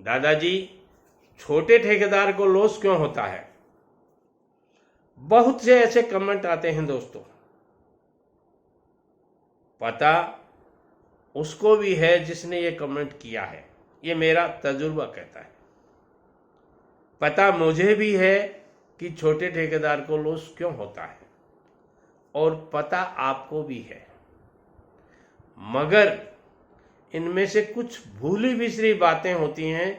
दादाजी, छोटे ठेकेदार को लॉस क्यों होता है? बहुत से ऐसे कमेंट आते हैं दोस्तों। पता उसको भी है जिसने ये कमेंट किया है, ये मेरा तजुर्बा कहता है। पता मुझे भी है कि छोटे ठेकेदार को लॉस क्यों होता है, और पता आपको भी है। मगर इनमें से कुछ भूली बिसरी बातें होती हैं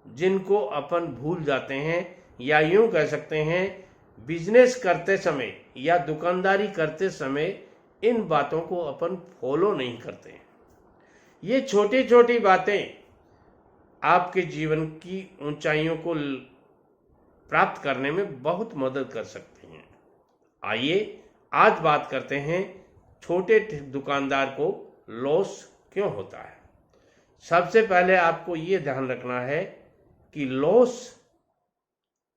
जिनको अपन भूल जाते हैं, या यूं कह सकते हैं बिजनेस करते समय या दुकानदारी करते समय इन बातों को अपन फॉलो नहीं करते हैं। ये छोटी छोटी बातें आपके जीवन की ऊंचाइयों को प्राप्त करने में बहुत मदद कर सकती हैं। आइए आज बात करते हैं छोटे दुकानदार को लॉस क्यों होता है। सबसे पहले आपको ये ध्यान रखना है कि लॉस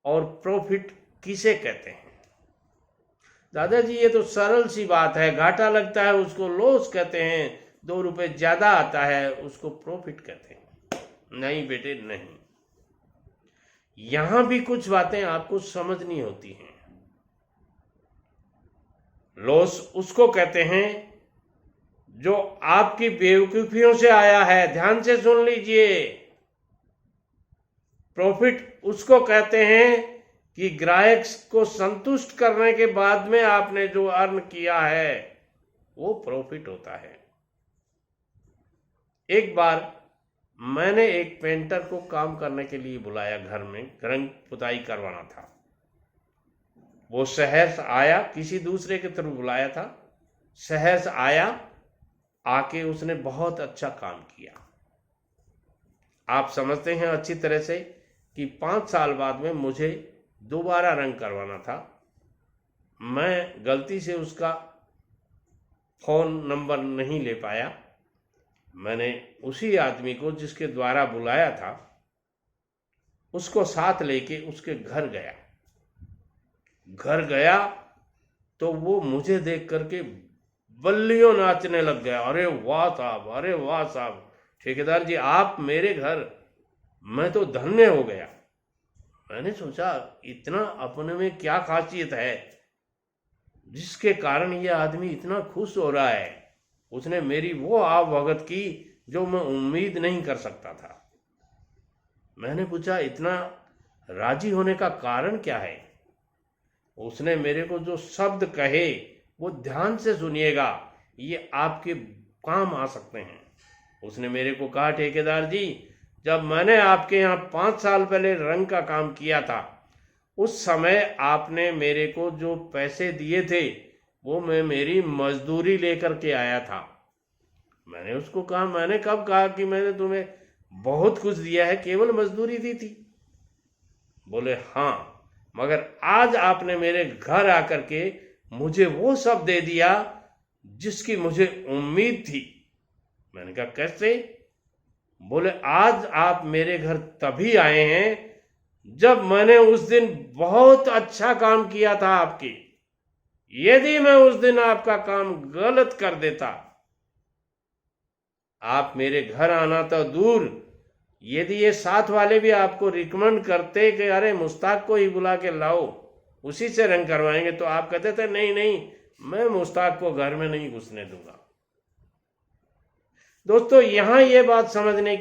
और प्रॉफिट किसे कहते हैं। दादाजी, ये तो सरल सी बात है, घाटा लगता है उसको लॉस कहते हैं, 2 रुपए ज्यादा आता है उसको प्रॉफिट कहते हैं। नहीं बेटे नहीं, यहां भी कुछ बातें आपको समझनी होती हैं। लॉस उसको कहते हैं जो आपकी बेवकूफियों से आया है, ध्यान से सुन लीजिए। प्रॉफिट उसको कहते हैं कि ग्राहक को संतुष्ट करने के बाद में आपने जो अर्न किया है वो प्रॉफिट होता है। एक बार मैंने एक पेंटर को काम करने के लिए बुलाया, घर में रंग पुताई करवाना था। वो शहर से आया, किसी दूसरे के थ्रू बुलाया था, शहर से आया, आके उसने बहुत अच्छा काम किया। आप समझते हैं अच्छी तरह से कि 5 साल बाद में मुझे दोबारा रंग करवाना था। मैं गलती से उसका फोन नंबर नहीं ले पाया। मैंने उसी आदमी को जिसके द्वारा बुलाया था उसको साथ लेके उसके घर गया। घर गया तो वो मुझे देख करके बल्लियों नाचने लग गया। अरे वाह साहब, अरे वाह साहब, ठेकेदार जी आप मेरे घर, मैं तो धन्य हो गया। मैंने सोचा इतना अपने में क्या खासियत है जिसके कारण ये आदमी इतना खुश हो रहा है। उसने मेरी वो आवभगत की जो मैं उम्मीद नहीं कर सकता था। मैंने पूछा इतना राजी होने का कारण क्या है। उसने मेरे को जो शब्द कहे वो ध्यान से सुनिएगा, ये आपके काम आ सकते हैं। उसने मेरे को कहा, ठेकेदार जी जब मैंने आपके यहाँ 5 साल पहले रंग का काम किया था उस समय आपने मेरे को जो पैसे दिए थे वो मैं मेरी मजदूरी लेकर के आया था। मैंने उसको कहा, मैंने कब कहा कि मैंने तुम्हें बहुत कुछ दिया है, केवल मजदूरी दी थी। बोले हाँ, मगर आज आपने मेरे घर आकर के मुझे वो सब दे दिया जिसकी मुझे उम्मीद थी। मैंने कहा कैसे? बोले आज आप मेरे घर तभी आए हैं जब मैंने उस दिन बहुत अच्छा काम किया था आपकी। यदि मैं उस दिन आपका काम गलत कर देता, आप मेरे घर आना तो दूर, यदि ये साथ वाले भी आपको रिकमेंड करते कि अरे मुश्ताक को ही बुला के लाओ, उसी से रंग करवाएंगे, तो आप कहते थे नहीं नहीं मैं मुश्ताक को घर में नहीं घुसने दूंगा। दोस्तों, यहां ये बात समझने की